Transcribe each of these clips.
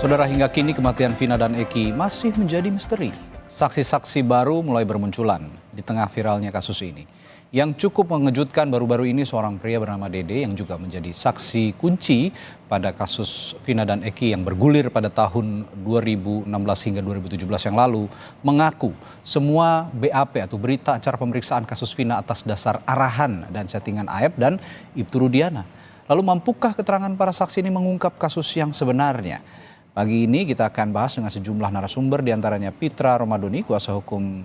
Saudara, hingga kini kematian Vina dan Eki masih menjadi misteri. Saksi-saksi baru mulai bermunculan di tengah viralnya kasus ini. Yang cukup mengejutkan baru-baru ini seorang pria bernama Dede yang juga menjadi saksi kunci pada kasus Vina dan Eki yang bergulir pada tahun 2016 hingga 2017 yang lalu mengaku semua BAP atau berita acara pemeriksaan kasus Vina atas dasar arahan dan settingan Aep dan Ibtu Rudiana. Lalu mampukah keterangan para saksi ini mengungkap kasus yang sebenarnya? Pagi ini kita akan bahas dengan sejumlah narasumber, diantaranya Pitra Romadoni, kuasa hukum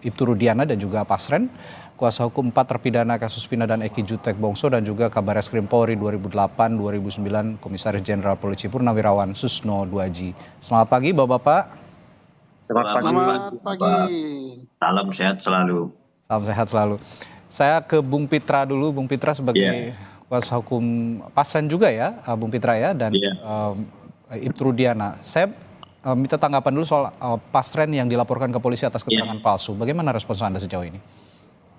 Ibtu Rudiana dan juga Pasren, kuasa hukum 4 terpidana kasus Vina dan Eki Jutek Bongso, dan juga Kabarreskrim Polri 2008-2009 Komisaris Jenderal Polisi Purnawirawan Susno Duaji. Selamat pagi Bapak-Bapak. Selamat pagi. Salam sehat selalu. Salam sehat selalu. Saya ke Bung Pitra dulu, Bung Pitra sebagai kuasa hukum Pasren juga ya, Bung Pitra ya, dan Ibtu Rudiana. Saya minta tanggapan dulu soal Pasren yang dilaporkan ke polisi atas keterangan palsu. Bagaimana respons Anda sejauh ini?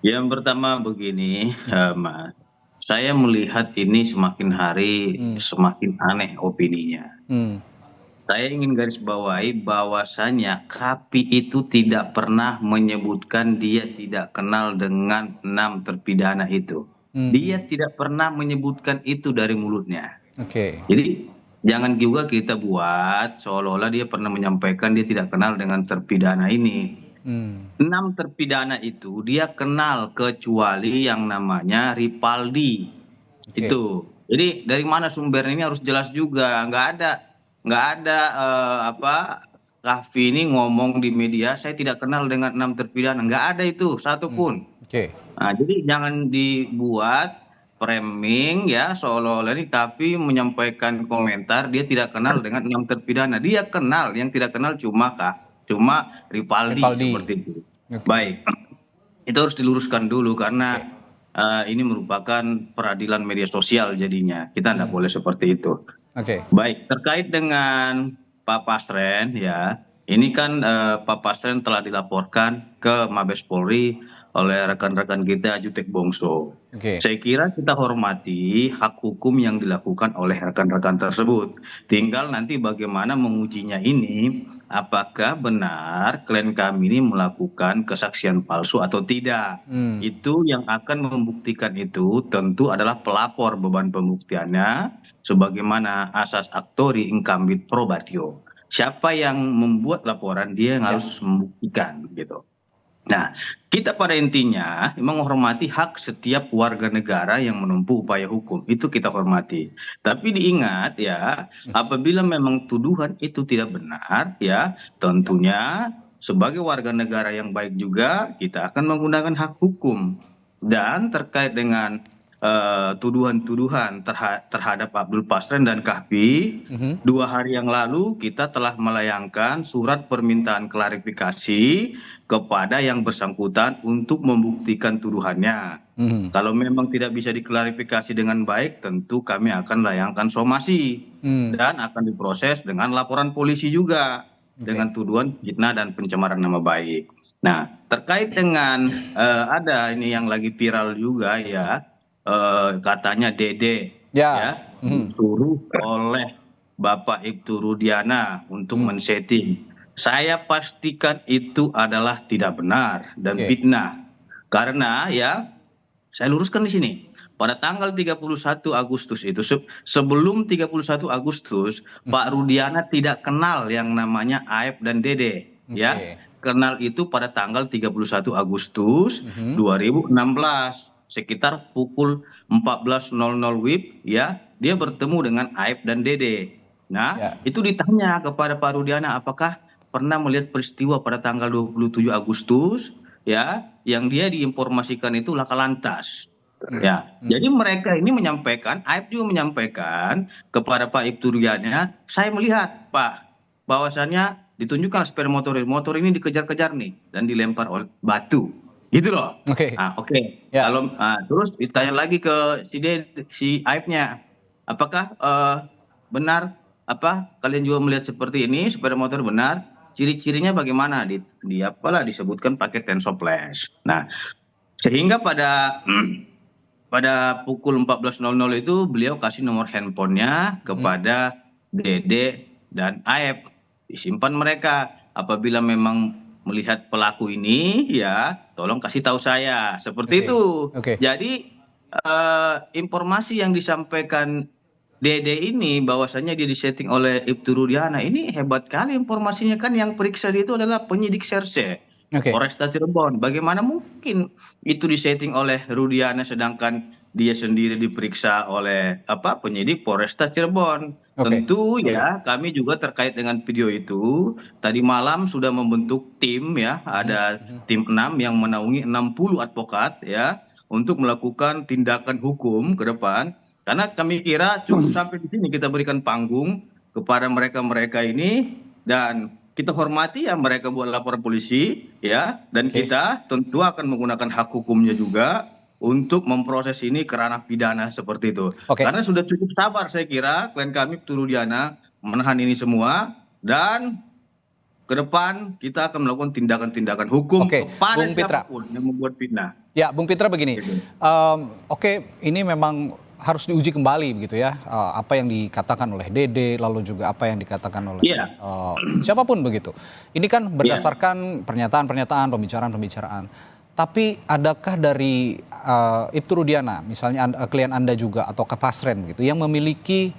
Yang pertama begini, Mas. Saya melihat ini semakin hari semakin aneh opininya. Saya ingin garis bawahi bahwasannya KAPI itu tidak pernah menyebutkan dia tidak kenal dengan 6 terpidana itu. Dia tidak pernah menyebutkan itu dari mulutnya. Jadi jangan juga kita buat seolah-olah dia pernah menyampaikan dia tidak kenal dengan terpidana ini. 6 terpidana itu dia kenal kecuali yang namanya Ripaldi. Itu. Jadi dari mana sumbernya ini harus jelas juga. Nggak ada Kahfi ini ngomong di media saya tidak kenal dengan 6 terpidana. Nggak ada itu satupun. Nah, jadi jangan dibuat framing ya seolah-olah ini tapi menyampaikan komentar dia tidak kenal dengan 6 terpidana. Dia kenal, yang tidak kenal cuma Ripaldi. Seperti itu. Baik, itu harus diluruskan dulu karena ini merupakan peradilan media sosial jadinya. Kita tidak boleh seperti itu. Baik, terkait dengan Pak Pasren ya, ini kan Pak Pasren telah dilaporkan ke Mabes Polri oleh rekan-rekan kita Jutek Bongso. Saya kira kita hormati hak hukum yang dilakukan oleh rekan-rekan tersebut. Tinggal nanti bagaimana mengujinya ini, apakah benar klien kami ini melakukan kesaksian palsu atau tidak. Itu yang akan membuktikan itu tentu adalah pelapor beban pembuktiannya sebagaimana asas actori incambit probatio. Siapa yang membuat laporan dia yang harus membuktikan gitu. Nah, kita pada intinya menghormati hak setiap warga negara yang menempuh upaya hukum. Itu kita hormati. Tapi diingat ya, apabila memang tuduhan itu tidak benar ya, tentunya sebagai warga negara yang baik juga kita akan menggunakan hak hukum. Dan terkait dengan tuduhan-tuduhan terhadap Abdul Pasren dan Kahfi, 2 hari yang lalu kita telah melayangkan surat permintaan klarifikasi kepada yang bersangkutan untuk membuktikan tuduhannya. Kalau memang tidak bisa diklarifikasi dengan baik, tentu kami akan layangkan somasi dan akan diproses dengan laporan polisi juga dengan tuduhan fitnah dan pencemaran nama baik. Nah, terkait dengan ada ini yang lagi viral juga ya. Katanya Dede ya disuruh oleh Bapak Ibtu Rudiana untuk men-setting. Saya pastikan itu adalah tidak benar dan fitnah. Karena ya saya luruskan di sini. Pada tanggal 31 Agustus itu sebelum 31 Agustus Pak Rudiana tidak kenal yang namanya Aep dan Dede ya. Kenal itu pada tanggal 31 Agustus 2016. Sekitar pukul 14.00 WIB ya, dia bertemu dengan Aep dan Dede. Nah, itu ditanya kepada Pak Rudiana apakah pernah melihat peristiwa pada tanggal 27 Agustus ya, yang dia diinformasikan itu laka lantas. Ya, jadi mereka ini menyampaikan, Aep juga menyampaikan kepada Pak Ibtu Rudiana, saya melihat Pak bahwasannya ditunjukkan sepeda motor ini dikejar-kejar nih dan dilempar oleh batu. Gitu loh. Kalau terus ditanya lagi ke si Aibnya, apakah benar kalian juga melihat seperti ini sepeda motor benar? Ciri-cirinya bagaimana? Disebutkan pakai tensoples. Nah, sehingga pada pukul 14.00 itu beliau kasih nomor handphonenya kepada Dede dan Aep. Disimpan mereka. Apabila memang melihat pelaku ini, ya tolong kasih tahu saya. Seperti itu. Jadi informasi yang disampaikan Dede ini bahwasannya dia disetting oleh Ibtu Rudiana, ini hebat kali informasinya, kan yang periksa dia itu adalah penyidik Serse Polresta Cirebon. Bagaimana mungkin itu disetting oleh Rudiana sedangkan dia sendiri diperiksa oleh penyidik Polresta Cirebon. Tentu ya kami juga terkait dengan video itu tadi malam sudah membentuk tim ya, ada tim 6 yang menaungi 60 advokat ya untuk melakukan tindakan hukum ke depan. Karena kami kira cukup sampai di sini kita berikan panggung kepada mereka-mereka ini, dan kita hormati ya mereka buat laporan polisi ya, dan kita tentu akan menggunakan hak hukumnya juga untuk memproses ini ke ranah pidana seperti itu. Karena sudah cukup sabar saya kira klien kami Rudiana menahan ini semua, dan ke depan kita akan melakukan tindakan-tindakan hukum kepada siapapun yang membuat fitnah. Ya, Bung Pitra begini, ini memang harus diuji kembali begitu ya, apa yang dikatakan oleh Dede, lalu juga apa yang dikatakan oleh siapapun begitu. Ini kan berdasarkan pernyataan-pernyataan, pembicaraan-pembicaraan. Tapi adakah dari Ibtu Rudiana, misalnya klien Anda juga atau Kapasren begitu, yang memiliki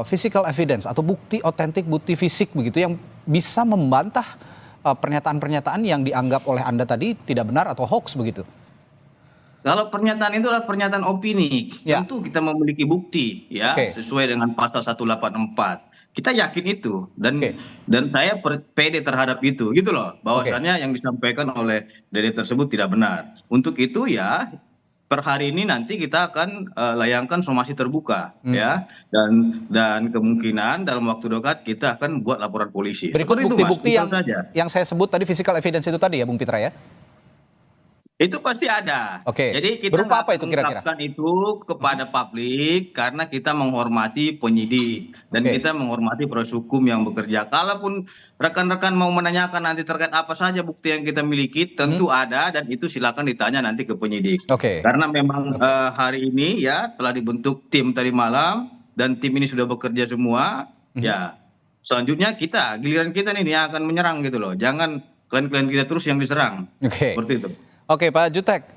physical evidence atau bukti otentik, bukti fisik begitu yang bisa membantah pernyataan-pernyataan yang dianggap oleh Anda tadi tidak benar atau hoax begitu? Kalau pernyataan itu adalah pernyataan opini, tentu kita memiliki bukti ya sesuai dengan pasal 184. Kita yakin itu, dan saya pede terhadap itu gitu loh, bahwasannya yang disampaikan oleh Dede tersebut tidak benar. Untuk itu ya per hari ini nanti kita akan layangkan somasi terbuka ya, dan kemungkinan dalam waktu dekat kita akan buat laporan polisi. Berikut bukti-bukti yang saya sebut tadi, physical evidence itu tadi ya Bung Pitra ya? Itu pasti ada. Jadi kita berupa apa itu kira-kira? mengungkapkan itu kepada publik karena kita menghormati penyidik dan kita menghormati proses hukum yang bekerja. Kalaupun rekan-rekan mau menanyakan nanti terkait apa saja bukti yang kita miliki, tentu ada, dan itu silakan ditanya nanti ke penyidik. Karena memang hari ini ya telah dibentuk tim tadi malam dan tim ini sudah bekerja semua. Ya selanjutnya giliran kita nih yang akan menyerang gitu loh. Jangan klien-klien kita terus yang diserang. Seperti itu. Oke Pak Jutek,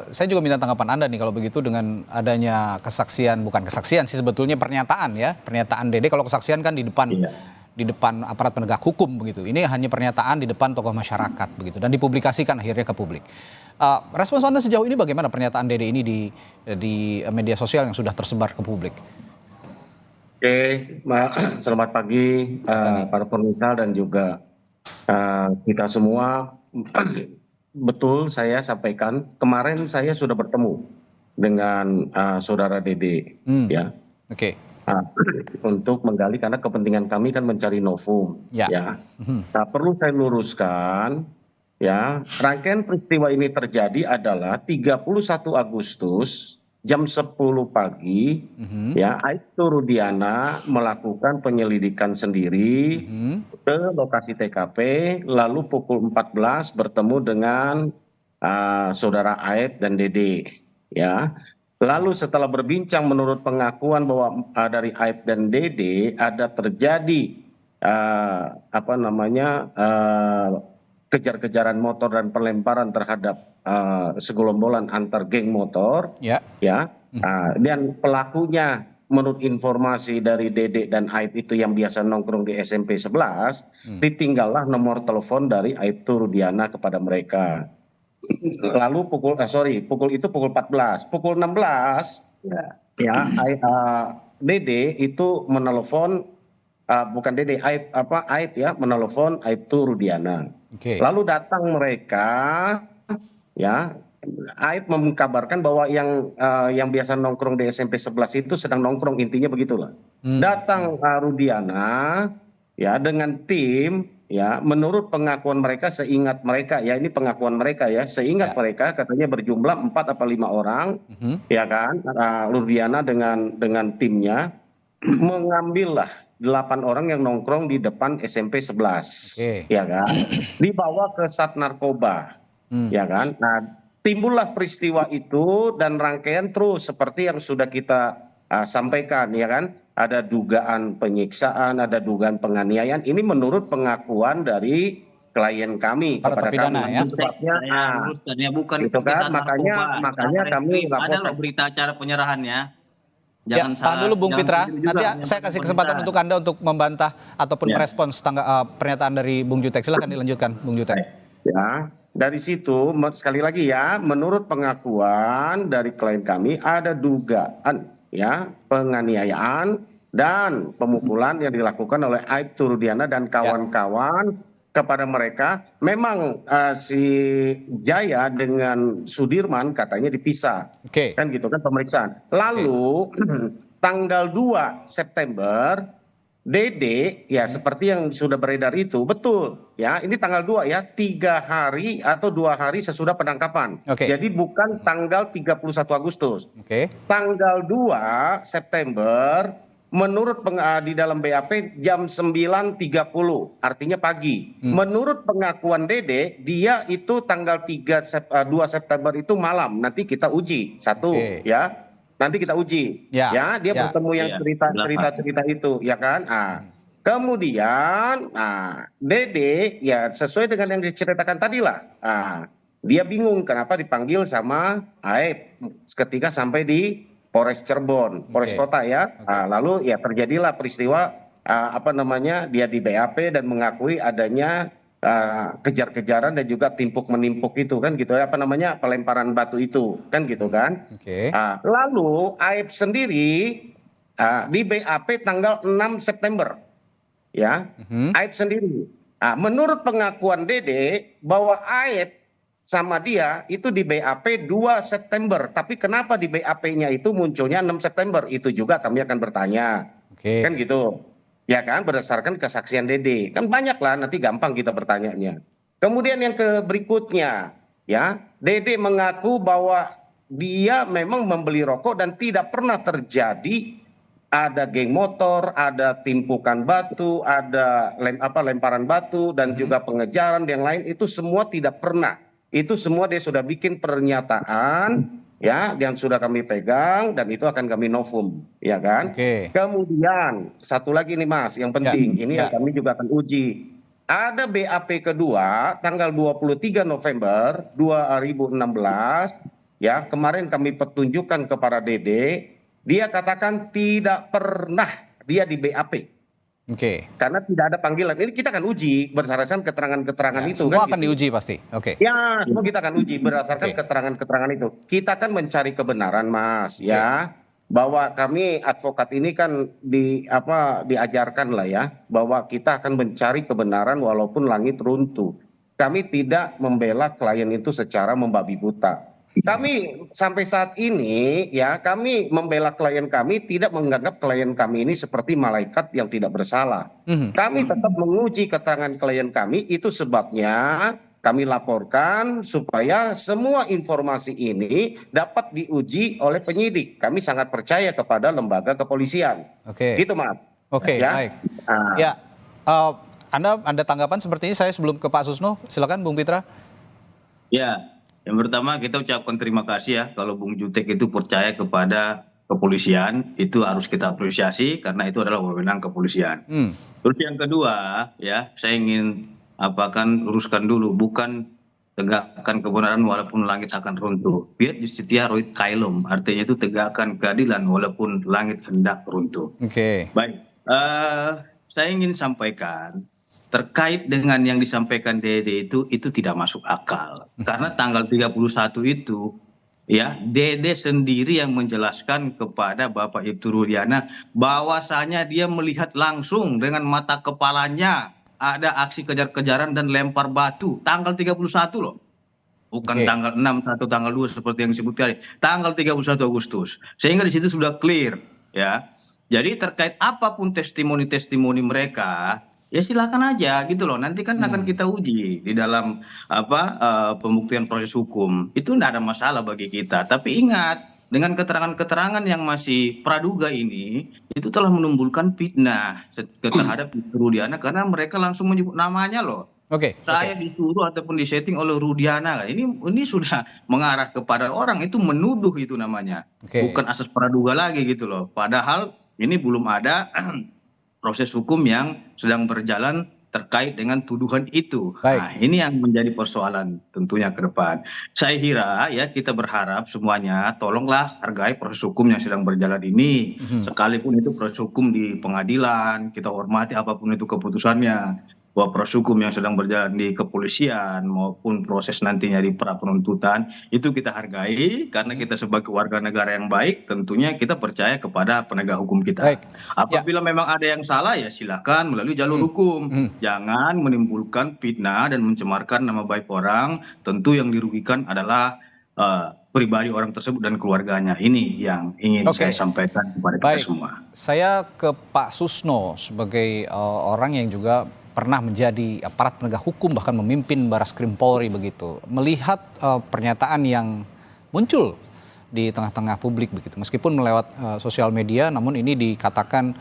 saya juga minta tanggapan Anda nih kalau begitu dengan adanya kesaksian, bukan kesaksian sih sebetulnya pernyataan ya, pernyataan Dede. Kalau kesaksian kan di depan aparat penegak hukum begitu. Ini hanya pernyataan di depan tokoh masyarakat begitu dan dipublikasikan akhirnya ke publik. Respons Anda sejauh ini bagaimana pernyataan Dede ini di media sosial yang sudah tersebar ke publik? Selamat pagi para pemirsa dan juga kita semua. Betul, saya sampaikan kemarin saya sudah bertemu dengan saudara Dede ya, untuk menggali karena kepentingan kami kan mencari novum ya. Nah, perlu saya luruskan ya, rangkaian peristiwa ini terjadi adalah 31 Agustus jam 10 pagi ya, Ibtu Rudiana melakukan penyelidikan sendiri ke lokasi TKP, lalu pukul 14 bertemu dengan saudara Aep dan Dede ya. Lalu setelah berbincang, menurut pengakuan bahwa dari Aep dan Dede ada terjadi kejar-kejaran motor dan perlemparan terhadap segelombolan antar geng motor dan pelakunya menurut informasi dari Dede dan Aep itu yang biasa nongkrong di SMP 11, ditinggallah nomor telepon dari Ibtu Rudiana kepada mereka. Lalu pukul 14, pukul 16 Dede itu menelpon bukan Dede, Aep ya, menelpon Ibtu Rudiana. Lalu datang mereka ya, Aep mengkabarkan bahwa yang biasa nongkrong di SMP 11 itu sedang nongkrong, intinya begitulah. Datang Rudiana ya dengan tim ya, menurut pengakuan mereka, seingat mereka ya, ini pengakuan mereka ya, seingat mereka katanya berjumlah 4 atau 5 orang ya kan, Rudiana dengan timnya mengambillah 8 orang yang nongkrong di depan SMP 11 ya kan, dibawa ke Sat Narkoba ya kan. Nah, timbullah peristiwa itu dan rangkaian terus seperti yang sudah kita sampaikan, ya kan, ada dugaan penyiksaan, ada dugaan penganiayaan. Ini menurut pengakuan dari klien kami para kepada terpidana, kami. ya. Sebabnya luruskan ya, bukan gitu kan, saat narkoba. makanya kami Ada loh laporkan. berita acara penyerahannya. Ya, Jangan tahan salah, dulu Bung jangan Pitra. keliru juga Nanti saya menyampaikan kasih kesempatan pernyataan. untuk Anda untuk membantah ataupun Ya. merespons pernyataan dari Bung Jutek. Silakan dilanjutkan, Bung Jutek. Ya, dari situ sekali lagi ya, menurut pengakuan dari klien kami ada dugaan ya penganiayaan dan pemukulan yang dilakukan oleh Aibtu Rudiana dan kawan-kawan kepada mereka. Memang si Jaya dengan Sudirman katanya dipisah. Kan gitu kan pemeriksaan. Lalu tanggal 2 September Dede ya seperti yang sudah beredar itu betul ya, ini tanggal 2 ya, 3 hari atau 2 hari sesudah penangkapan. Jadi bukan tanggal 31 Agustus. Tanggal 2 September menurut di dalam BAP jam 9.30 artinya pagi. Menurut pengakuan Dede dia itu tanggal 2 September itu malam. Nanti kita uji ya. Nanti kita uji, ya dia bertemu yang cerita itu, ya kan? Kemudian, Dede ya sesuai dengan yang diceritakan tadi lah, dia bingung kenapa dipanggil sama Aib ketika sampai di Polres Cirebon, Polres Kota ya. Lalu ya terjadilah peristiwa dia di BAP dan mengakui adanya kejar-kejaran dan juga timpuk-menimpuk itu kan gitu ya, pelemparan batu itu kan gitu kan. Lalu Aib sendiri di BAP tanggal 6 September ya. Aib sendiri menurut pengakuan Dede bahwa Aib sama dia itu di BAP 2 September, tapi kenapa di BAP-nya itu munculnya 6 September itu juga kami akan bertanya. Kan gitu. Ya kan, berdasarkan kesaksian Dede. Kan banyak lah, nanti gampang kita bertanyanya. Kemudian yang berikutnya, ya, Dede mengaku bahwa dia memang membeli rokok dan tidak pernah terjadi ada geng motor, ada timpukan batu, ada lemparan batu dan juga pengejaran yang lain, itu semua tidak pernah. Itu semua dia sudah bikin pernyataan ya yang sudah kami pegang dan itu akan kami novum, ya kan. Kemudian satu lagi nih Mas yang penting ini yang kami juga akan uji, ada BAP kedua tanggal 23 November 2016 ya, kemarin kami petunjukkan kepada Dede, dia katakan tidak pernah dia di BAP. Karena tidak ada panggilan. Ini kita akan uji berdasarkan keterangan-keterangan itu. Semua kan akan diuji pasti. Ya, semua kita akan uji berdasarkan keterangan-keterangan itu. Kita akan mencari kebenaran, Mas, ya. Bahwa kami advokat ini kan diajarkan lah ya, bahwa kita akan mencari kebenaran walaupun langit runtuh. Kami tidak membela klien itu secara membabi buta. Kami sampai saat ini ya, kami membela klien kami, tidak menganggap klien kami ini seperti malaikat yang tidak bersalah. Kami tetap menguji keterangan klien kami, itu sebabnya kami laporkan supaya semua informasi ini dapat diuji oleh penyidik. Kami sangat percaya kepada lembaga kepolisian. Gitu Mas. Baik. Anda tanggapan seperti ini, saya sebelum ke Pak Susno, silakan Bung Pitra. Ya. Yang pertama kita ucapkan terima kasih ya kalau Bung Jutek itu percaya kepada kepolisian, itu harus kita apresiasi karena itu adalah wewenang kepolisian. Terus yang kedua ya, saya ingin luruskan dulu, bukan tegakkan kebenaran walaupun langit akan runtuh. Fiat justitia roit caelum, artinya itu tegakkan keadilan walaupun langit hendak runtuh. Baik, saya ingin sampaikan terkait dengan yang disampaikan Dede itu tidak masuk akal. Karena tanggal 31 itu ya Dede sendiri yang menjelaskan kepada Bapak Aibtu Rudiana bahwasanya dia melihat langsung dengan mata kepalanya ada aksi kejar-kejaran dan lempar batu tanggal 31 loh. Bukan tanggal 6 atau tanggal 2 seperti yang disebut tadi. Tanggal 31 Agustus. Sehingga di situ sudah clear ya. Jadi terkait apapun testimoni-testimoni mereka, ya silakan aja gitu loh, nanti kan akan kita uji di dalam pembuktian proses hukum, itu tidak ada masalah bagi kita. Tapi ingat, dengan keterangan-keterangan yang masih praduga ini, itu telah menimbulkan fitnah terhadap Rudiana karena mereka langsung menyebut namanya loh. Saya disuruh ataupun disetting oleh Rudiana. Ini sudah mengarah kepada orang itu menuduh itu namanya. Bukan asas praduga lagi gitu loh. Padahal ini belum ada proses hukum yang sedang berjalan terkait dengan tuduhan itu. Nah, ini yang menjadi persoalan tentunya ke depan. Saya kira ya kita berharap semuanya tolonglah hargai proses hukum yang sedang berjalan ini. Sekalipun itu proses hukum di pengadilan, kita hormati apapun itu keputusannya. Bahwa proses hukum yang sedang berjalan di kepolisian maupun proses nantinya di pra penuntutan itu kita hargai karena kita sebagai warga negara yang baik tentunya kita percaya kepada penegak hukum kita. Apabila memang ada yang salah ya silakan melalui jalur hukum. Jangan menimbulkan fitnah dan mencemarkan nama baik orang. Tentu yang dirugikan adalah pribadi orang tersebut dan keluarganya. Ini yang ingin saya sampaikan kepada kita semua. Saya ke Pak Susno sebagai orang yang juga pernah menjadi aparat penegak hukum bahkan memimpin Barreskrim Polri begitu. Melihat pernyataan yang muncul di tengah-tengah publik begitu. Meskipun melewat sosial media namun ini dikatakan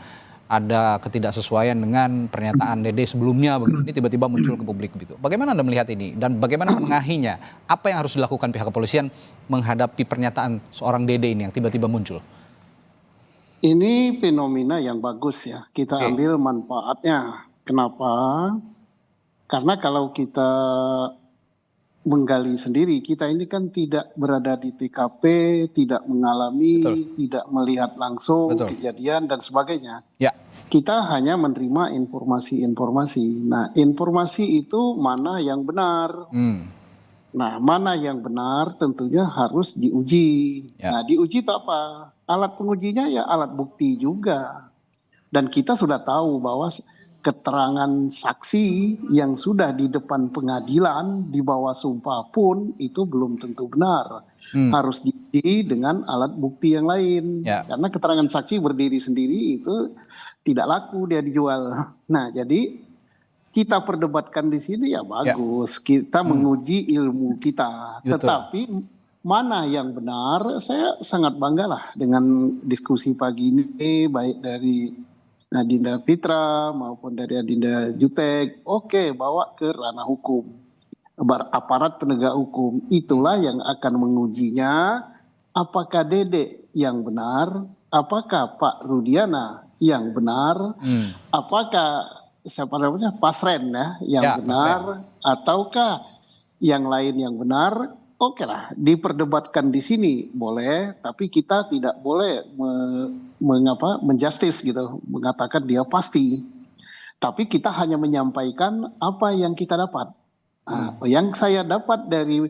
ada ketidaksesuaian dengan pernyataan Dede sebelumnya begitu. Ini tiba-tiba muncul ke publik begitu. Bagaimana Anda melihat ini dan bagaimana menengahinya? Apa yang harus dilakukan pihak kepolisian menghadapi pernyataan seorang Dede ini yang tiba-tiba muncul? Ini fenomena yang bagus ya. Kita ambil manfaatnya. Kenapa? Karena kalau kita menggali sendiri, kita ini kan tidak berada di TKP, tidak mengalami, tidak melihat langsung kejadian dan sebagainya. Kita hanya menerima informasi-informasi. Nah, informasi itu mana yang benar? Nah, mana yang benar tentunya harus diuji. Nah, diuji itu apa? Alat pengujinya ya alat bukti juga. Dan kita sudah tahu bahwa keterangan saksi yang sudah di depan pengadilan di bawah sumpah pun itu belum tentu benar. Harus diuji dengan alat bukti yang lain. Karena keterangan saksi berdiri sendiri itu tidak laku dia dijual. Nah, jadi kita perdebatkan di sini ya bagus. Kita menguji ilmu kita. Tetapi mana yang benar? Saya sangat bangga lah dengan diskusi pagi ini baik dari Adinda Fitra maupun dari Adinda Jutek, bawa ke ranah hukum. Aparat penegak hukum itulah yang akan mengujinya apakah Dede yang benar, apakah Pak Rudiana yang benar, apakah siapa namanya Pasren yang benar, ataukah yang lain yang benar. Lah, diperdebatkan di sini boleh, tapi kita tidak boleh menjustis gitu, mengatakan dia pasti. Tapi kita hanya menyampaikan apa yang kita dapat. Yang saya dapat dari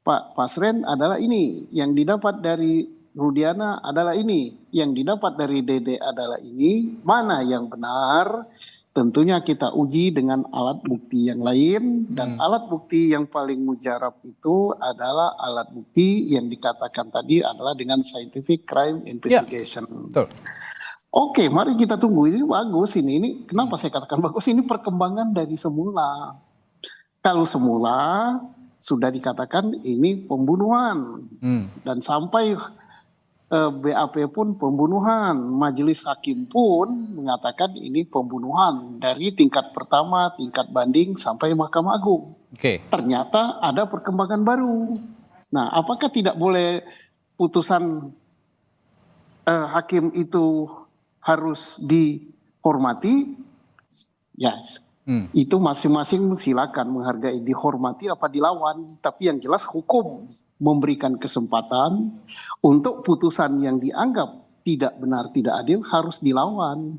Pak Pasren adalah ini, yang didapat dari Rudiana adalah ini, yang didapat dari Dede adalah ini. Mana yang benar? Tentunya kita uji dengan alat bukti yang lain, dan alat bukti yang paling mujarab itu adalah alat bukti yang dikatakan tadi adalah dengan scientific crime investigation. Mari kita tunggu, ini bagus ini kenapa saya katakan bagus, ini perkembangan dari semula. Kalau semula sudah dikatakan ini pembunuhan dan sampai BAP pun pembunuhan, majelis hakim pun mengatakan ini pembunuhan dari tingkat pertama, tingkat banding sampai Mahkamah Agung. Ternyata ada perkembangan baru. Nah, apakah tidak boleh putusan hakim itu harus dihormati? Itu masing-masing silakan menghargai, dihormati apa dilawan. Tapi yang jelas hukum memberikan kesempatan untuk putusan yang dianggap tidak benar, tidak adil harus dilawan.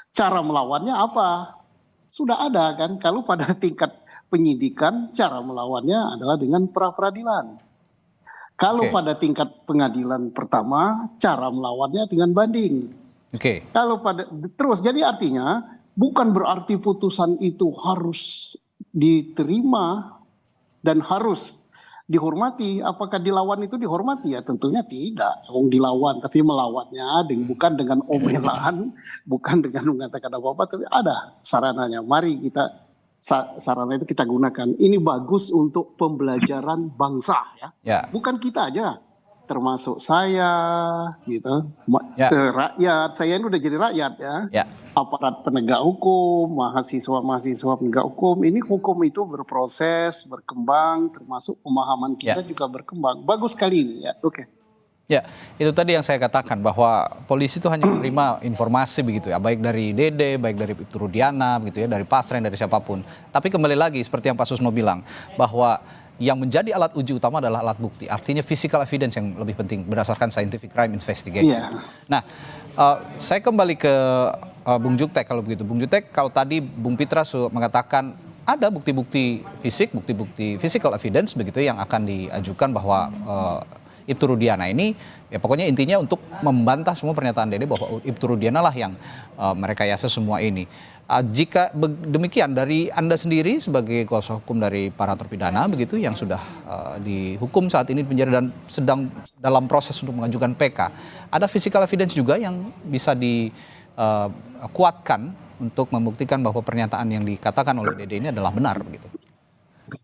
Cara melawannya apa? Sudah ada kan, kalau pada tingkat penyidikan cara melawannya adalah dengan pra-peradilan. Kalau pada tingkat pengadilan pertama cara melawannya dengan banding. Kalau terus, jadi artinya bukan berarti putusan itu harus diterima dan harus dihormati. Apakah dilawan itu dihormati? Ya tentunya tidak. Dilawan, tapi melawannya bukan dengan omelan, bukan dengan mengatakan apa-apa, tapi ada sarananya. Mari kita sarana itu kita gunakan. Ini bagus untuk pembelajaran bangsa ya. Bukan kita aja, termasuk saya gitu. Rakyat, saya ini udah jadi rakyat ya. aparat penegak hukum, mahasiswa penegak hukum. Ini hukum itu berproses, berkembang, termasuk pemahaman kita juga berkembang. Bagus sekali ini ya. Oke. Ya, itu tadi yang saya katakan bahwa polisi itu hanya menerima informasi begitu ya, baik dari Dede, baik dari Ibtu Rudiana begitu ya, dari Pasren, dari siapapun. Tapi kembali lagi seperti yang Pak Susno bilang bahwa yang menjadi alat uji utama adalah alat bukti. Artinya physical evidence yang lebih penting berdasarkan scientific crime investigation. Nah, saya kembali ke Bung Jutek kalau begitu. Bung Jutek, kalau tadi Bung Pitra mengatakan ada bukti-bukti fisik, bukti-bukti physical evidence begitu yang akan diajukan bahwa Ibtu Rudiana ini, ya pokoknya intinya untuk membantah semua pernyataan Dede bahwa Ibtu Rudiana lah yang merekayasa semua ini. Jika demikian, dari Anda sendiri sebagai kuasa hukum dari para terpidana begitu yang sudah dihukum saat ini di penjara dan sedang dalam proses untuk mengajukan PK, ada physical evidence juga yang bisa dikuatkan untuk membuktikan bahwa pernyataan yang dikatakan oleh Dede ini adalah benar begitu.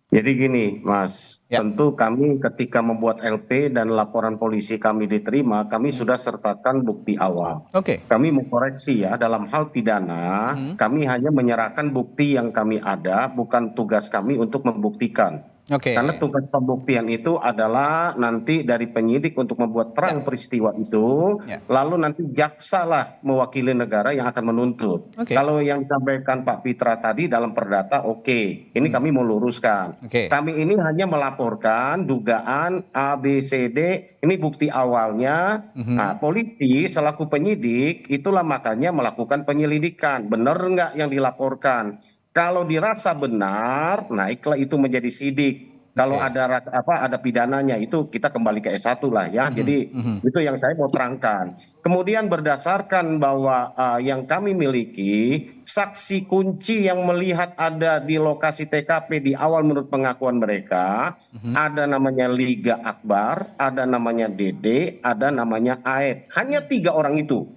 Jadi gini Mas, tentu kami ketika membuat LP dan laporan polisi kami diterima, kami sudah sertakan bukti awal. Kami mengkoreksi ya, dalam hal pidana, kami hanya menyerahkan bukti yang kami ada, bukan tugas kami untuk membuktikan. Karena tugas pembuktian itu adalah nanti dari penyidik untuk membuat terang peristiwa itu, lalu nanti jaksa lah mewakili negara yang akan menuntut. Kalau yang disampaikan Pak Pitra tadi dalam perdata, ini kami mau luruskan. Kami ini hanya melaporkan dugaan A, B, C, D, ini bukti awalnya. Nah, polisi selaku penyidik itulah makanya melakukan penyelidikan. Benar nggak yang dilaporkan? Kalau dirasa benar, naiklah itu menjadi sidik. Kalau ada pidananya itu kita kembali ke S1 lah ya. Jadi itu yang saya mau terangkan. Kemudian berdasarkan bahwa yang kami miliki saksi kunci yang melihat ada di lokasi TKP di awal menurut pengakuan mereka, ada namanya Liga Akbar, ada namanya Dede, ada namanya Aep. Hanya 3 orang itu.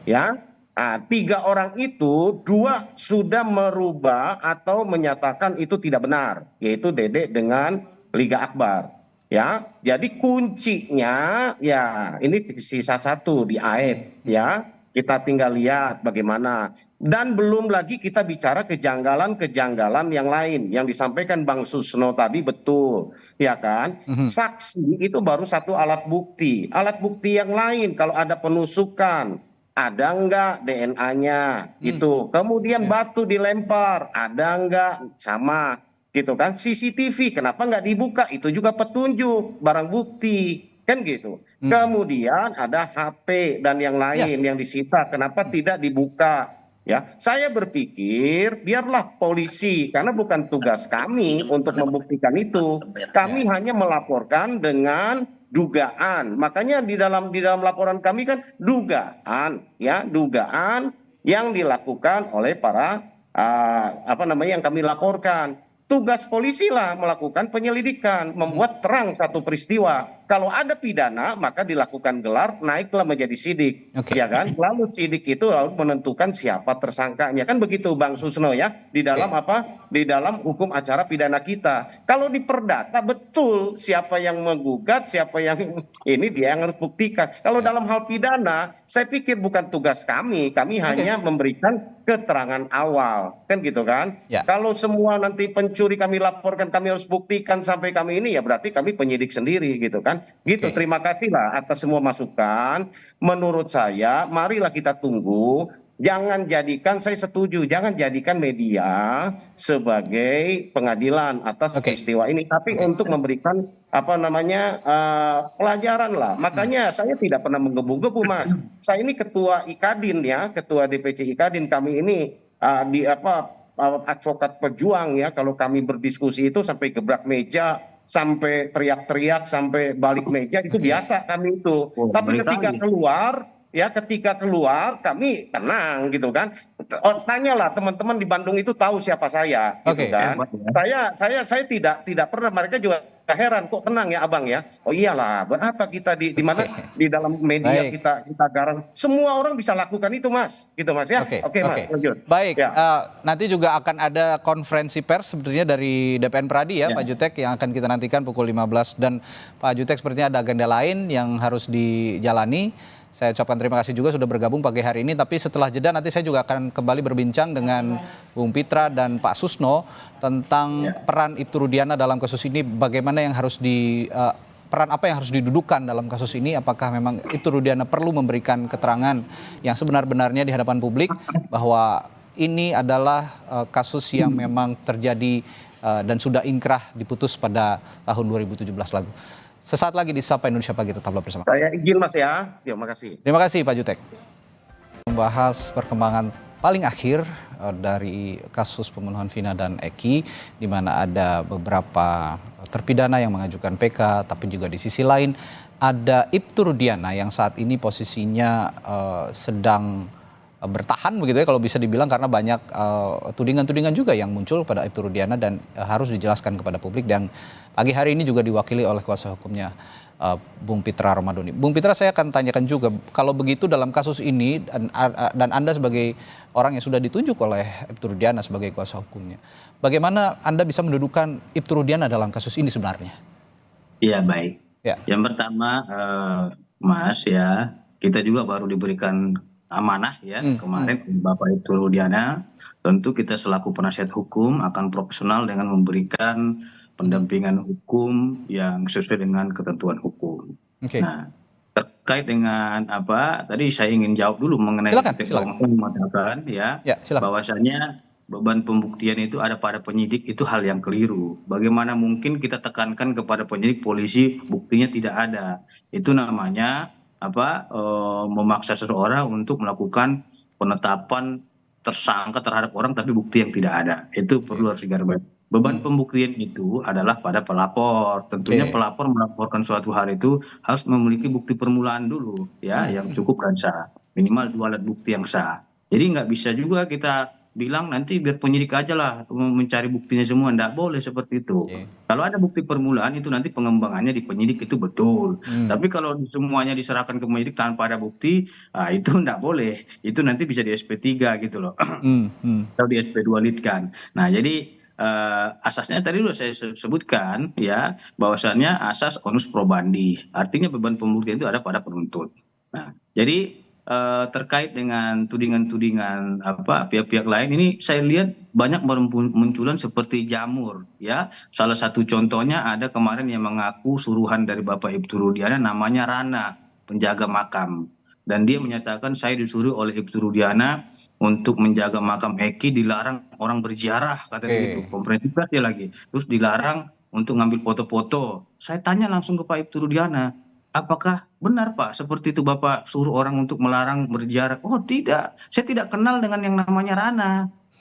Ya. Nah, 3 orang itu 2 sudah merubah atau menyatakan itu tidak benar, yaitu Dede dengan Liga Akbar. Ya, jadi kuncinya ya ini sisa 1 di Aep ya. Kita tinggal lihat bagaimana. Dan belum lagi kita bicara kejanggalan-kejanggalan yang lain yang disampaikan Bang Susno tadi betul, ya kan? Saksi itu baru satu alat bukti. Alat bukti yang lain kalau ada penusukan, ada enggak DNA gitu. Kemudian batu dilempar, ada enggak, sama gitu kan. CCTV kenapa enggak dibuka, itu juga petunjuk barang bukti kan gitu. Kemudian ada HP dan yang lain yang disita, kenapa tidak dibuka ya. Saya berpikir biarlah polisi, karena bukan tugas kami untuk membuktikan itu. Kami hanya melaporkan dengan dugaan. Makanya di dalam laporan kami kan dugaan yang dilakukan oleh para yang kami laporkan. Tugas polisi lah melakukan penyelidikan, membuat terang satu peristiwa. Kalau ada pidana maka dilakukan gelar, naiklah menjadi sidik, ya kan? Lalu sidik itu lalu menentukan siapa tersangkanya, kan begitu Bang Susno ya, di dalam di dalam hukum acara pidana kita. Kalau di perdata betul siapa yang menggugat, siapa yang ini dia yang harus buktikan. Kalau dalam hal pidana, saya pikir bukan tugas kami hanya memberikan keterangan awal, kan gitu kan? Kalau semua nanti pencuri kami laporkan, kami harus buktikan sampai kami ini, ya berarti kami penyidik sendiri gitu kan. Gitu. Terima kasih lah atas semua masukan. Menurut saya marilah kita tunggu, jangan jadikan, saya setuju, jangan jadikan media sebagai pengadilan atas peristiwa ini, tapi untuk memberikan pelajaran lah. Makanya saya tidak pernah menggebu-gebu Mas. Saya ini ketua IKADIN ya, ketua DPC IKADIN. Kami ini advokat pejuang ya. Kalau kami berdiskusi itu sampai gebrak meja, sampai teriak-teriak, sampai balik meja, itu biasa kami itu. Tapi ketika keluar kami tenang gitu kan. Tanyalah teman-teman di Bandung itu tahu siapa saya gitu kan. Saya tidak pernah, mereka juga heran kok tenang ya Abang ya. Oh iyalah, berapa kita di mana di dalam media kita garang. Semua orang bisa lakukan itu Mas. Gitu Mas ya. Oke Mas, lanjut. Baik, nanti juga akan ada konferensi pers sebenarnya dari DPN Pradi ya Pak Jutek, yang akan kita nantikan pukul 15, dan Pak Jutek sepertinya ada agenda lain yang harus dijalani. Saya ucapkan terima kasih juga sudah bergabung pagi hari ini. Tapi setelah jeda nanti saya juga akan kembali berbincang dengan Bung Pitra dan Pak Susno tentang peran Ibtu Rudiana dalam kasus ini. Bagaimana yang harus peran apa yang harus didudukan dalam kasus ini? Apakah memang Ibtu Rudiana perlu memberikan keterangan yang sebenar-benarnya di hadapan publik bahwa ini adalah kasus yang memang terjadi dan sudah inkrah diputus pada tahun 2017 lalu. Sesaat lagi di Sapa Indonesia Pagi, tetaplah bersama. Saya izin Mas ya. Terima kasih. Terima kasih Pak Jutek. Membahas perkembangan paling akhir dari kasus pembunuhan Vina dan Eki, di mana ada beberapa terpidana yang mengajukan PK, tapi juga di sisi lain ada Ibtu Rudiana yang saat ini posisinya sedang bertahan begitu ya kalau bisa dibilang, karena banyak tudingan-tudingan juga yang muncul pada Ibtu Rudiana dan harus dijelaskan kepada publik. Dan pagi hari ini juga diwakili oleh kuasa hukumnya Bung Pitra Romadhoni. Bung Pitra, saya akan tanyakan juga, kalau begitu dalam kasus ini dan Anda sebagai orang yang sudah ditunjuk oleh Ibtu Rudiana sebagai kuasa hukumnya, bagaimana Anda bisa mendudukan Ibtu Rudiana dalam kasus ini sebenarnya? Iya, baik. Ya. Yang pertama, Mas ya, kita juga baru diberikan amanah ya kemarin Bapak Ibtu Rudiana. Tentu kita selaku penasihat hukum akan profesional dengan memberikan pendampingan hukum yang sesuai dengan ketentuan hukum. Nah, terkait dengan apa tadi saya ingin jawab dulu mengenai mengatakan bahwasanya beban pembuktian itu ada pada penyidik, itu hal yang keliru. Bagaimana mungkin kita tekankan kepada penyidik, polisi buktinya tidak ada? Itu namanya memaksa seseorang untuk melakukan penetapan tersangka terhadap orang tapi bukti yang tidak ada. Itu perlu harus digarisbawahi. Beban pembuktian itu adalah pada pelapor. Tentunya pelapor melaporkan suatu hal itu harus memiliki bukti permulaan dulu ya, yang cukup dan sah. Minimal 2 alat bukti yang sah. Jadi nggak bisa juga kita bilang nanti biar penyidik aja lah mencari buktinya semua. Nggak boleh seperti itu. Kalau ada bukti permulaan itu nanti pengembangannya di penyidik itu betul. Tapi kalau semuanya diserahkan ke penyidik tanpa ada bukti, itu nggak boleh. Itu nanti bisa di SP3 gitu loh. Atau di SP2 lidkan. Nah jadi asasnya tadi sudah saya sebutkan ya, bahwasannya asas onus probandi. Artinya beban pembuktian itu ada pada penuntut. Nah jadi terkait dengan tudingan-tudingan pihak-pihak lain ini saya lihat banyak bermunculan seperti jamur ya. Salah satu contohnya ada kemarin yang mengaku suruhan dari Bapak Ibtu Rudiana namanya Rana, penjaga makam, dan dia menyatakan saya disuruh oleh Ibtu Rudiana untuk menjaga makam Eki, dilarang orang berziarah katanya gitu, komprehensif lagi, terus dilarang untuk ngambil foto-foto. Saya tanya langsung ke Pak Ibtu Rudiana, apakah benar Pak seperti itu Bapak suruh orang untuk melarang berziarah? Oh tidak, saya tidak kenal dengan yang namanya Rana,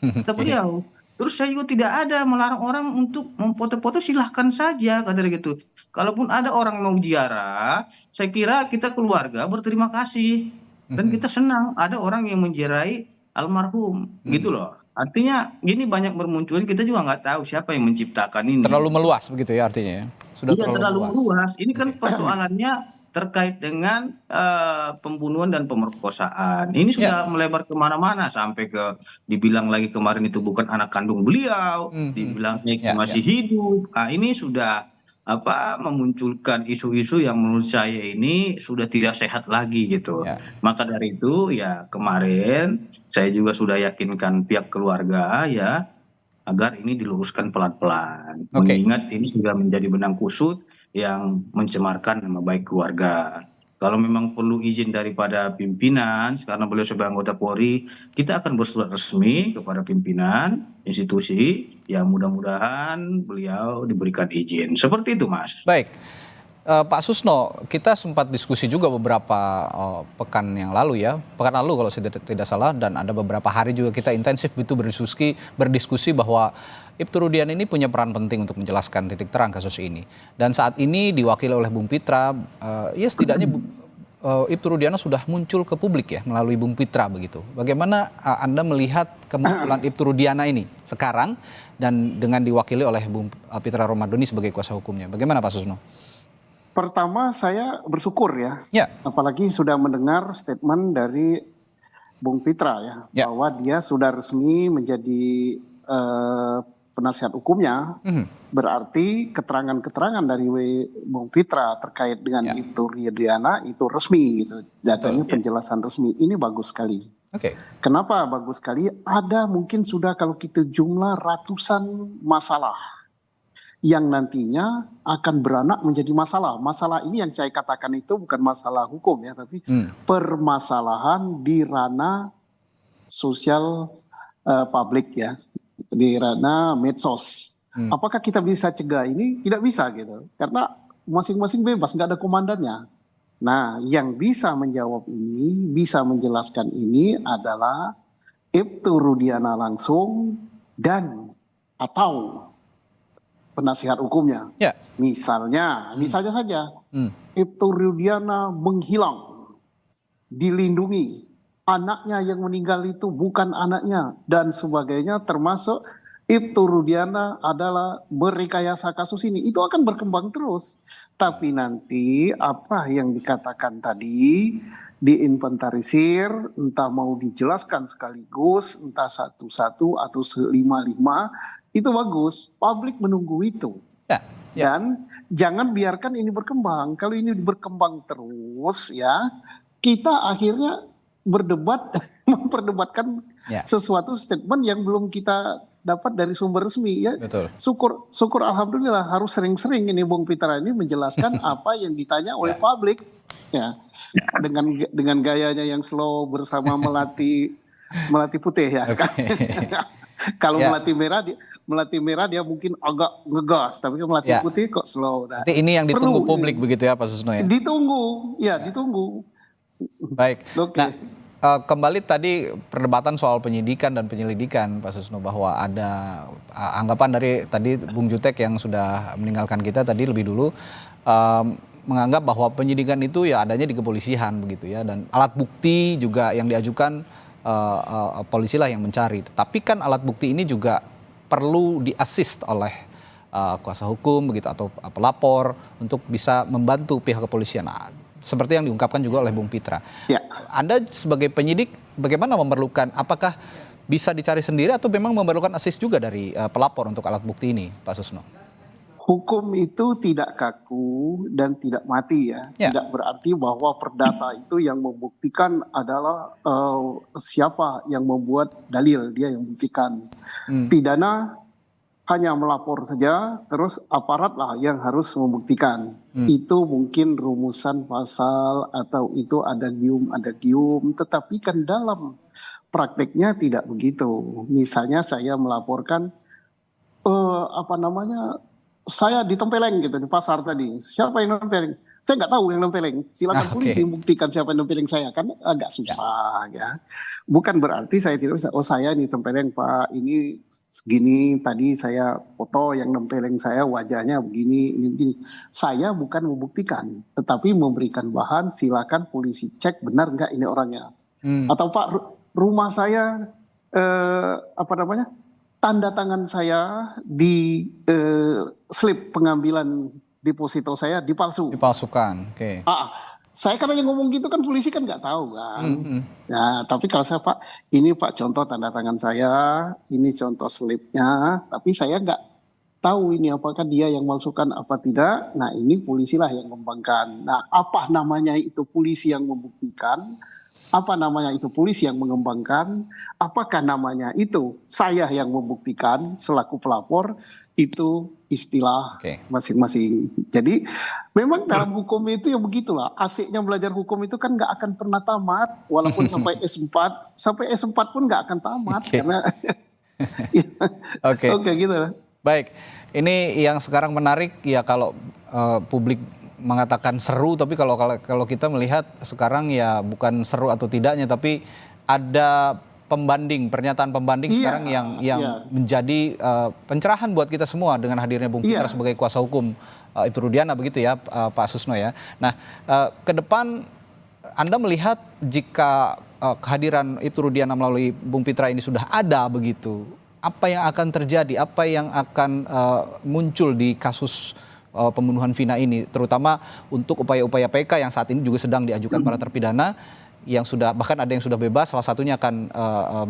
kata beliau. Terus saya juga tidak ada melarang orang untuk memfoto-foto, silahkan saja kata dia gitu. Kalaupun ada orang yang mau ziarah, saya kira kita keluarga berterima kasih dan kita senang ada orang yang menziarahi almarhum gitu loh. Artinya gini banyak bermunculan, kita juga nggak tahu siapa yang menciptakan ini. Terlalu meluas begitu ya artinya? Sudah terlalu luas. Ini kan persoalannya terkait dengan pembunuhan dan pemerkosaan. Ini sudah melebar kemana-mana sampai ke dibilang lagi kemarin itu bukan anak kandung beliau, dibilangnya masih hidup. Nah ini sudah memunculkan isu-isu yang menurut saya ini sudah tidak sehat lagi gitu. Maka dari itu ya kemarin saya juga sudah yakinkan pihak keluarga ya agar ini diluruskan pelan-pelan. Mengingat ini sudah menjadi benang kusut yang mencemarkan nama baik keluarga. Kalau memang perlu izin daripada pimpinan, karena beliau sebagai anggota Polri, kita akan bersurat resmi kepada pimpinan institusi, ya mudah-mudahan beliau diberikan izin. Seperti itu, Mas. Baik. Pak Susno, kita sempat diskusi juga beberapa pekan yang lalu ya, pekan lalu kalau saya tidak salah, dan ada beberapa hari juga kita intensif itu berdiskusi bahwa Ibtu Rudiana ini punya peran penting untuk menjelaskan titik terang kasus ini. Dan saat ini diwakili oleh Bung Pitra, ya setidaknya Ibtu Rudiana sudah muncul ke publik ya melalui Bung Pitra begitu. Bagaimana Anda melihat kemunculan Ibtu Rudiana ini sekarang dan dengan diwakili oleh Bung Pitra Romadhoni sebagai kuasa hukumnya? Bagaimana Pak Susno? Pertama saya bersyukur ya, apalagi sudah mendengar statement dari Bung Pitra ya, bahwa dia sudah resmi menjadi penasihat hukumnya, berarti keterangan-keterangan dari Bung Pitra terkait dengan Ibtu Rudiana itu resmi gitu. Jatuhnya penjelasan resmi. Ini bagus sekali. Kenapa bagus sekali? Ada mungkin sudah kalau kita jumlah ratusan masalah yang nantinya akan beranak menjadi masalah. Masalah ini yang saya katakan itu bukan masalah hukum ya, tapi permasalahan di ranah sosial publik ya, di ranah medsos. Apakah kita bisa cegah ini? Tidak bisa gitu, karena masing-masing bebas, nggak ada komandannya. Nah, yang bisa menjawab ini, bisa menjelaskan ini adalah Ibtu Rudiana langsung dan atau penasihat hukumnya. Misalnya saja, Ibtu Rudiana menghilang, dilindungi, anaknya yang meninggal itu bukan anaknya dan sebagainya, termasuk Ibtu Rudiana adalah merekayasa kasus ini. Itu akan berkembang terus. Tapi nanti apa yang dikatakan tadi diinventarisir, entah mau dijelaskan sekaligus, entah satu-satu atau lima-lima, itu bagus. Publik menunggu itu. Dan jangan biarkan ini berkembang. Kalau ini berkembang terus ya, kita akhirnya berdebat, memperdebatkan sesuatu statement yang belum kita dapat dari sumber resmi ya. Syukur alhamdulillah harus sering-sering ini Bung Pitra ini menjelaskan apa yang ditanya oleh publik ya, dengan gayanya yang slow bersama melati putih ya. Kalau melati merah dia mungkin agak ngegas, tapi melati putih kok slow. Nah, ini yang ditunggu publik begitu ya Pak Susno ya. Ditunggu. Baik. Kembali tadi perdebatan soal penyidikan dan penyelidikan Pak Susno, bahwa ada anggapan dari tadi Bung Jutek yang sudah meninggalkan kita tadi lebih dulu, menganggap bahwa penyidikan itu ya adanya di kepolisian begitu ya, dan alat bukti juga yang diajukan polisi lah yang mencari. Tapi kan alat bukti ini juga perlu di-assist oleh kuasa hukum begitu atau pelapor untuk bisa membantu pihak kepolisian. Seperti yang diungkapkan juga oleh Bung Pitra. Anda sebagai penyidik bagaimana memerlukan, apakah bisa dicari sendiri atau memang memerlukan assist juga dari pelapor untuk alat bukti ini, Pak Susno? Hukum itu tidak kaku dan tidak mati ya. Tidak berarti bahwa perdata itu yang membuktikan adalah siapa yang membuat dalil, dia yang membuktikan. Pidana hanya melapor saja, terus aparat lah yang harus membuktikan. Itu mungkin rumusan pasal atau itu adagium, tetapi kan dalam prakteknya tidak begitu. Misalnya saya melaporkan saya ditempeleng gitu di pasar tadi. Siapa yang nempeleng? Saya nggak tahu yang nempeleng. Silakan polisi buktikan siapa yang nempeleng saya, kan agak susah ya. Bukan berarti saya tidak bisa. Oh saya nih tempeleng Pak, ini segini tadi saya foto yang nempeleng saya wajahnya begini, ini begini. Saya bukan membuktikan, tetapi memberikan bahan. Silakan polisi cek benar nggak ini orangnya. Atau Pak rumah saya tanda tangan saya di slip pengambilan deposito saya dipalsukan. Saya kan hanya ngomong gitu kan, polisi kan nggak tahu kan. Nah, tapi kalau saya Pak, ini Pak contoh tanda tangan saya, ini contoh slipnya, tapi saya nggak tahu ini apakah dia yang malsukan apa tidak. Nah ini polisi lah yang mengembangkan. Nah apa namanya itu polisi yang membuktikan? Apa namanya itu polisi yang mengembangkan? Apakah namanya itu saya yang membuktikan selaku pelapor? Itu istilah masing-masing. Jadi memang dalam hukum itu ya begitulah. Asiknya belajar hukum itu kan nggak akan pernah tamat. Walaupun sampai S4 pun nggak akan tamat. Karena Oke, gitu lah. Baik, ini yang sekarang menarik ya, kalau publik mengatakan seru, tapi kalau kita melihat sekarang ya bukan seru atau tidaknya, tapi ada pernyataan pembanding sekarang yang menjadi pencerahan buat kita semua dengan hadirnya Bung Pitra sebagai kuasa hukum Ibtu Rudiana begitu ya Pak Susno ya. Nah ke depan Anda melihat jika kehadiran Ibtu Rudiana melalui Bung Pitra ini sudah ada begitu, apa yang akan terjadi, apa yang akan muncul di kasus pembunuhan Vina ini, terutama untuk upaya-upaya PK yang saat ini juga sedang diajukan para terpidana yang sudah, bahkan ada yang sudah bebas, salah satunya akan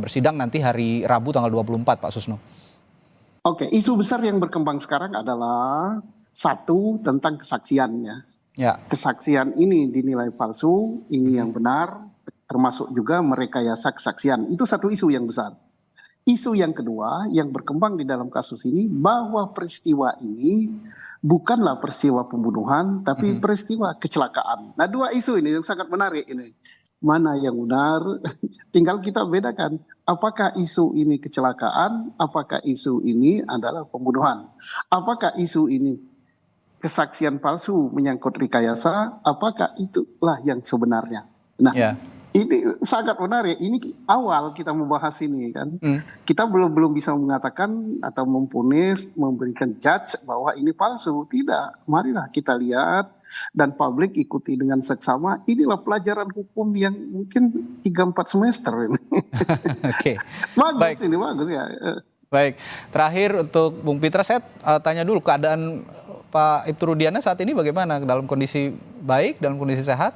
bersidang nanti hari Rabu tanggal 24 Pak Susno. Oke, isu besar yang berkembang sekarang adalah satu tentang kesaksiannya. Ya. Kesaksian ini dinilai palsu, ini yang benar, termasuk juga merekayasa kesaksian. Itu satu isu yang besar. Isu yang kedua yang berkembang di dalam kasus ini bahwa peristiwa ini bukanlah peristiwa pembunuhan, tapi peristiwa kecelakaan. Nah, dua isu ini yang sangat menarik ini. Mana yang benar? Tinggal kita bedakan. Apakah isu ini kecelakaan? Apakah isu ini adalah pembunuhan? Apakah isu ini kesaksian palsu menyangkut rekayasa? Apakah itulah yang sebenarnya? Nah, ini sangat menarik. Ini awal kita membahas ini kan. Kita belum bisa mengatakan atau memvonis, memberikan judge bahwa ini palsu. Tidak. Marilah kita lihat dan publik ikuti dengan seksama. Inilah pelajaran hukum yang mungkin 3-4 semester ini. Oke. Bagus. Baik. Ini bagus ya. Baik. Terakhir untuk Bung Pitra, saya tanya dulu keadaan Pak Ibtu Rudiana saat ini bagaimana? Dalam kondisi baik, dalam kondisi sehat?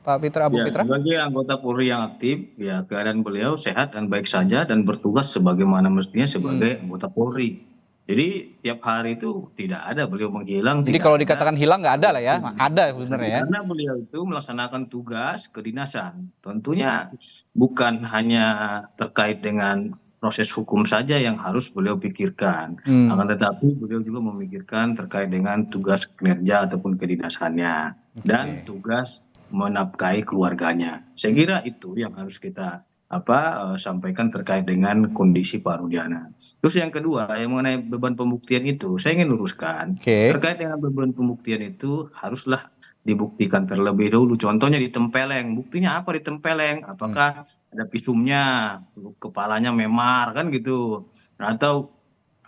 Pak Pitra, Bung Pitra? Sebagai anggota Polri yang aktif, ya keadaan beliau sehat dan baik saja dan bertugas sebagaimana mestinya sebagai anggota Polri. Jadi tiap hari itu tidak ada beliau menghilang. Jadi kalau dikatakan hilang nggak ada lah ya, ada sebenarnya ya. Karena beliau itu melaksanakan tugas kedinasan. Tentunya bukan hanya terkait dengan proses hukum saja yang harus beliau pikirkan. Akan tetapi beliau juga memikirkan terkait dengan tugas kinerja ataupun kedinasannya. Dan tugas menafkahi keluarganya. Saya kira itu yang harus kita sampaikan terkait dengan kondisi Pak Rudiana. Terus yang kedua, yang mengenai beban pembuktian itu, saya ingin luruskan. Terkait dengan beban pembuktian itu haruslah dibuktikan terlebih dahulu. Contohnya di Tempeleng. Buktinya apa di Tempeleng? Apakah ada visumnya, kepalanya memar, kan gitu. Atau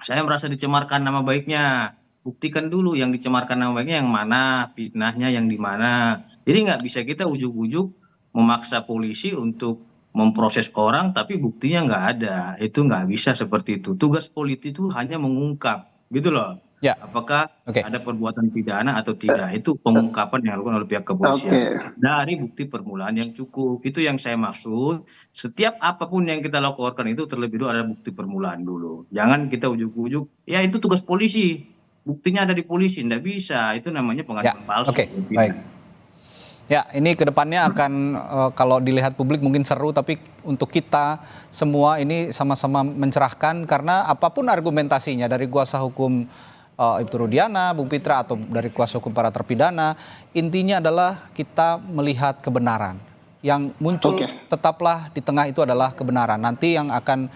saya merasa dicemarkan nama baiknya. Buktikan dulu yang dicemarkan nama baiknya yang mana, fitnahnya yang di mana. Jadi nggak bisa kita ujuk-ujuk memaksa polisi untuk memproses orang tapi buktinya nggak ada. Itu nggak bisa seperti itu. Tugas polisi itu hanya mengungkap, gitu loh. Ya. Apakah ada perbuatan pidana atau tidak. Itu pengungkapan yang dilakukan oleh pihak kepolisian. Dari bukti permulaan yang cukup. Itu yang saya maksud. Setiap apapun yang kita lakukan itu terlebih dulu ada bukti permulaan dulu. Jangan kita ujuk-ujuk, ya itu tugas polisi. Buktinya ada di polisi. Nggak bisa. Itu namanya pengaduan palsu. Baik. Ya, ini kedepannya akan kalau dilihat publik mungkin seru, tapi untuk kita semua ini sama-sama mencerahkan karena apapun argumentasinya dari kuasa hukum Ibtu Rudiana, Bung Pitra atau dari kuasa hukum para terpidana, intinya adalah kita melihat kebenaran. Yang muncul tetaplah di tengah itu adalah kebenaran. Nanti yang akan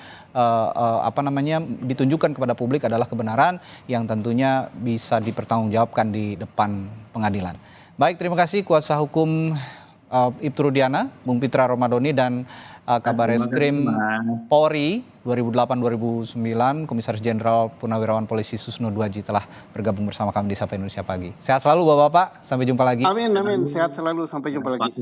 ditunjukkan kepada publik adalah kebenaran yang tentunya bisa dipertanggungjawabkan di depan pengadilan. Baik, terima kasih kuasa hukum Ibtu Rudiana, Bung Pitra Romadhoni dan Kabareskrim Polri 2008-2009, Komisaris Jenderal Purnawirawan Polisi Susno Duaji telah bergabung bersama kami di Sapa Indonesia Pagi. Sehat selalu Bapak-Bapak, sampai jumpa lagi. Amin, amin. Sehat selalu, sampai jumpa lagi.